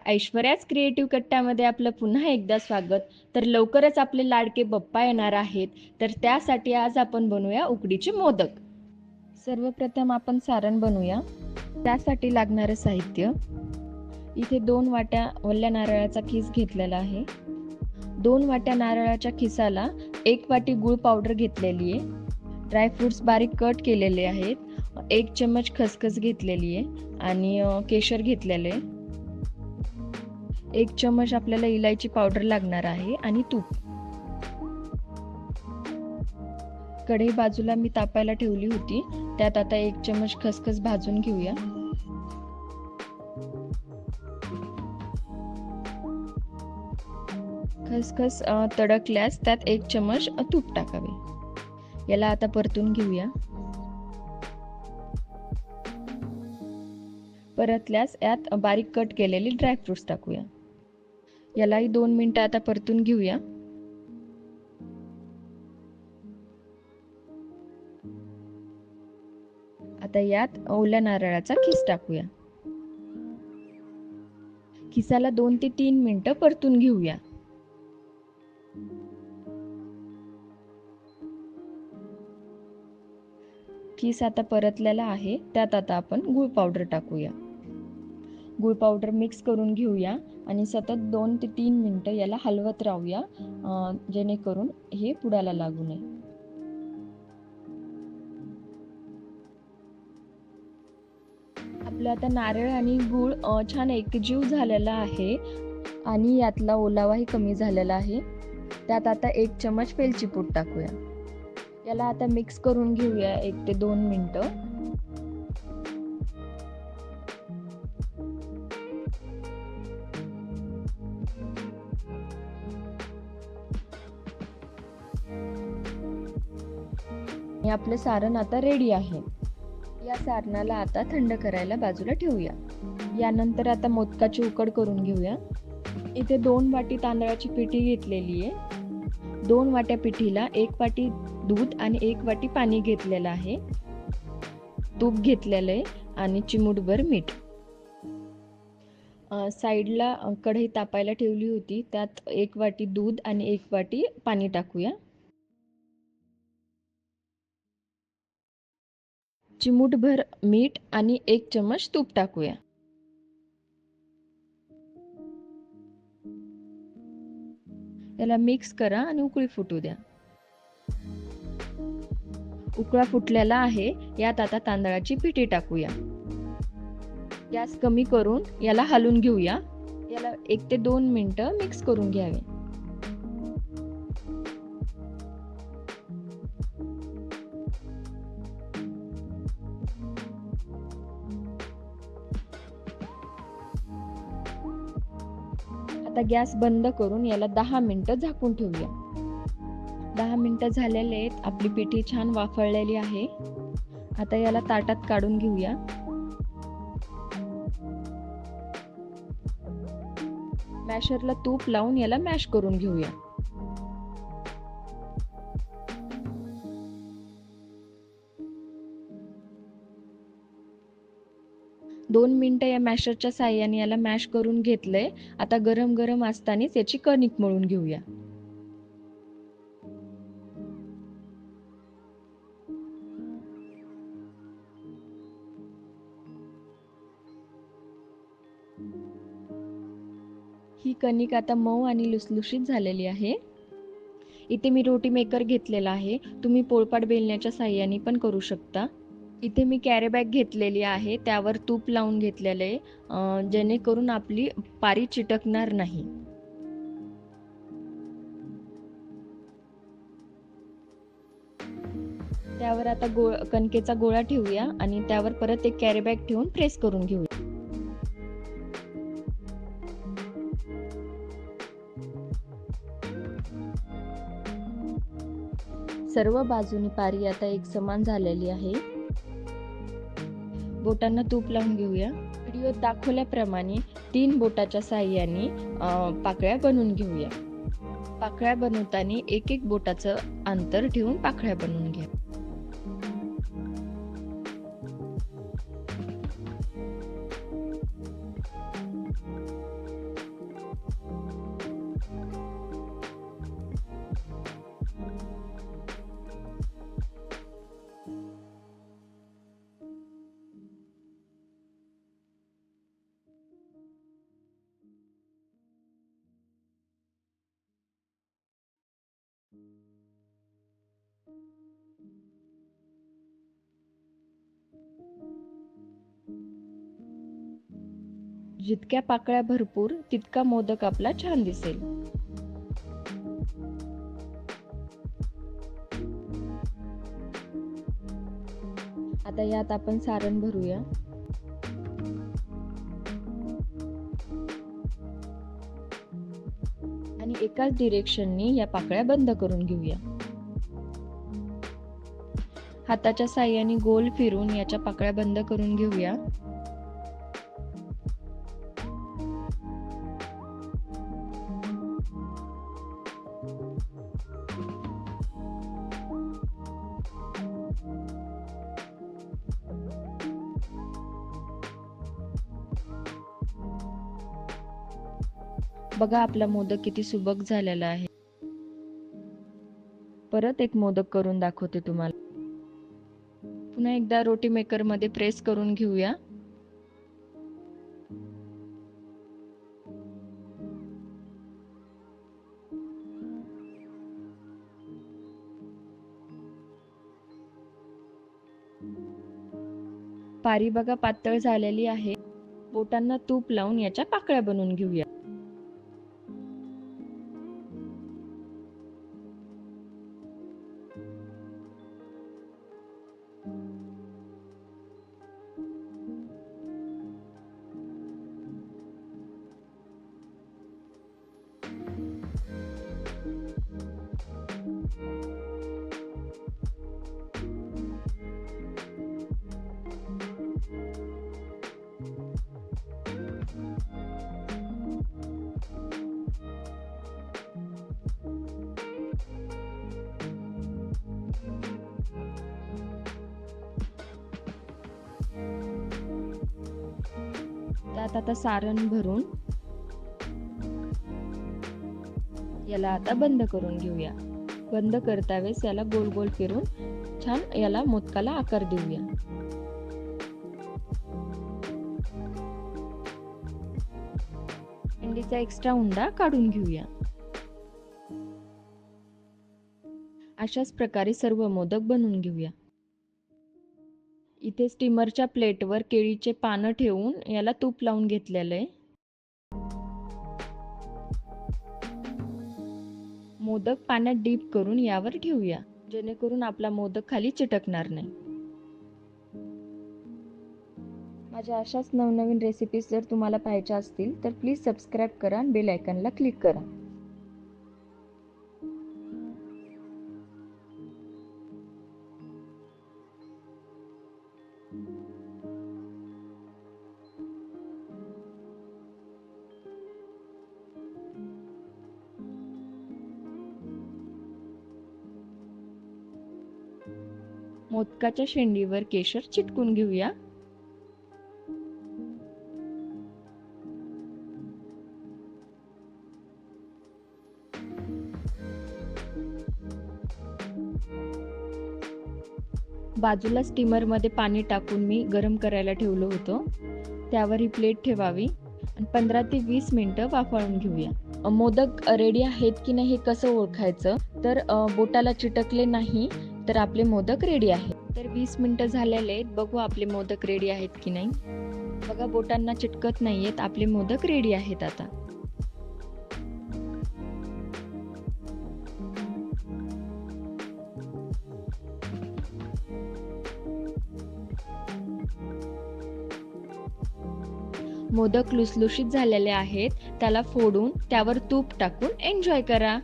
ऐश्वर्याच creative कट्ट्यामध्ये आपलं पुन्हा एकदा स्वागत. तर लवकरच आपले लाडके बाप्पा येणार आहेत, तर त्यासाठी आज आपण बनवूया उकडीचे मोदक. सर्वप्रथम आपण सारण बनवूया. त्यासाठी लागणारं साहित्य: इथे 2 वाट्या ओल्या नारळाचा खीस घेतलेला आहे. 2 वाट्या नारळाच्या खिसाला 1 वाटी गूळ पावडर घेतलेली आहे. ड्रायफ्रुट्स बारीक कट केलेले आहेत. 1 चम्मच खसखस घेतलेली आहे आणि केशर घेतलेले आहे. 1 चम्मच आपल्याला इलायची पावडर लागणार आहे आणि तूप. कढई बाजूला मी तापायला ठेवली होती. त्यात आता 1 चम्मच खसखस भाजून घेऊया. खसखस तडकल्यास त्यात 1 चम्मच तूप टाकावे. याला आता परतून घेऊया. परतल्यास यात बारीक कट केलेले ड्रायफ्रुट्स टाकूया. यालाही 2 मिनिटं आता परतून घेऊया. आता यात ओल्या नारळाचा खीस टाकूया. खिसाला 2 ते 3 मिनिटं परतून घेऊया. खीस आता परतलेला आहे. त्यात आता आपण गूळ पावडर टाकूया. गूळ पावडर मिक्स करून घेऊया आणि सतत 2 ते 3 मिनिटं याला हलवत राहूया, जेणेकरून हे पुडाला लागू नये. आपलं आता नारळ आणि गूळ छान एकजीव झालेला आहे आणि यातला ओलावाही कमी झालेला आहे. त्यात आता 1 चम्मच वेलची पूड टाकूया. याला आता मिक्स करून घेऊया 1 ते 2 मिनिटं. हे आपलं सारण आता रेडी आहे. या सारणाला आता थंड करायला बाजूला ठेवूया. यानंतर आता मोदकाची उकड करून घेऊया. इथे 2 वाटी तांदळाची पिठी घेतलेली आहे. 2 वाट्या पिठीला 1 वाटी दूध आणि 1 वाटी पाणी घेतलेलं आहे. तूप घेतलेलं आहे आणि चिमूटभर मीठ. साईडला कढई तापायला ठेवली होती. त्यात 1 वाटी दूध आणि 1 वाटी पाणी टाकूया. चिमूटभर मीठ आणि 1 चम्मच तूप टाकूया. याला मिक्स करा आणि उकळी फुटू द्या. उकळा फुटलेला आहे. यात आता तांदळाची पिठी टाकूया. गॅस कमी करून याला हलवून घेऊया. याला 1 ते 2 मिनिटं मिक्स करून घ्यावे. आता गॅस बंद करून याला 10 मिनिटं झाकून ठेवूया. 10 मिनिटं झालेले आहेत. आपली पिठी छान वाफळलेली आहे. आता याला ताटात काढून घेऊया. मॅशरला तूप लावून याला मॅश करून घेऊया. दोन मिनिटं या मॅशरच्या साहाय्याने याला मॅश करून घेतलंय. आता गरम गरम असतानाच याची कणिक मळून घेऊया. ही कणिक आता मऊ आणि लुसलुशीत झालेली आहे. इथे मी रोटी मेकर घेतलेला आहे. तुम्ही पोळपाट बेलण्याच्या साहाय्याने पण करू शकता. इथे मी कॅरी बॅग घेतलेली आहे. त्यावर तूप लावून घेतलेले आहे, जेणेकरून आपली पारी चिटकणार नाही. त्यावर आता कणकेचा गोळा ठेवूया आणि त्यावर परत एक कॅरी बॅग ठेवून प्रेस करून घेऊया. सर्व बाजूनी पारी आता एक समान झालेली आहे. बोटांना तूप लावून घेऊया. व्हिडिओत दाखवल्याप्रमाणे 3 बोटाच्या साहाय्याने पाकळ्या बनवून घेऊया. पाकळ्या बनवताना एक एक बोटाचं अंतर ठेवून पाकळ्या बनवून घ्या. जितक्या पाकळ्या भरपूर तितका मोदक आपला छान दिसेल. आता यात आपण सारण भरूया. आणि एकाच डिरेक्शननी या पाकळ्या बंद करून घेऊया. हाताच्या साहाय्याने गोल फिरून याच्या पाकळ्या बंद करून घेऊया. बघा आपला मोदक किती सुबक झालेला आहे. परत एक मोदक करून दाखवते तुम्हाला. पुन्हा एकदा रोटी मेकर मध्ये प्रेस करून घेऊया. पारी बघा पातळ झालेली आहे. बोटांना तूप लावून याच्या पाकळ्या बनवून घेऊया. त्यात आता सारण भरून याला आता बंद करून घेऊया. बंद करता वेळेस याला गोल गोल फिरून छान याला मोदकाला आकार देऊया. अंडीचा एक्स्ट्रा उंडा काढून घेऊया. अशाच प्रकारे सर्व मोदक बनवून घेऊया. इथे स्टीमरच्या प्लेटवर केळीचे पानं ठेवून याला तूप लावून घेतलेलं आहे. मोदक पाण्यात डीप करून यावर ठेवूया, जेणेकरून आपला मोदक खाली चिटकणार नाही. माझ्या अशाच नवनवीन रेसिपीज जर तुम्हाला पाहायच्या असतील तर प्लीज सबस्क्राईब करा आणि बेल आयकॉनला क्लिक करा. मोदकाच्या शेंडीवर केशर चिटकून घेऊया. बाजूला स्टीमर मध्ये पाणी टाकून मी गरम करायला ठेवलं होतं. त्यावर ही प्लेट ठेवावी आणि 15 ते 20 मिनिटं वाफळून घेऊया. मोदक रेडी आहेत की नाही हे कसं ओळखायचं, तर बोटाला चिटकले नाही तर आपले मोदक रेडी आहेत. तर 20 मिनिटं झालेले आहेत. बघू आपले मोदक रेडी आहेत की नाही. बघा बोटांना चिटकत नाहीयेत. आपले मोदक रेडी आहेत. आता मोदक लुसलुशीत झालेले आहेत. त्याला फोडून त्यावर तूप टाकून एन्जॉय करा.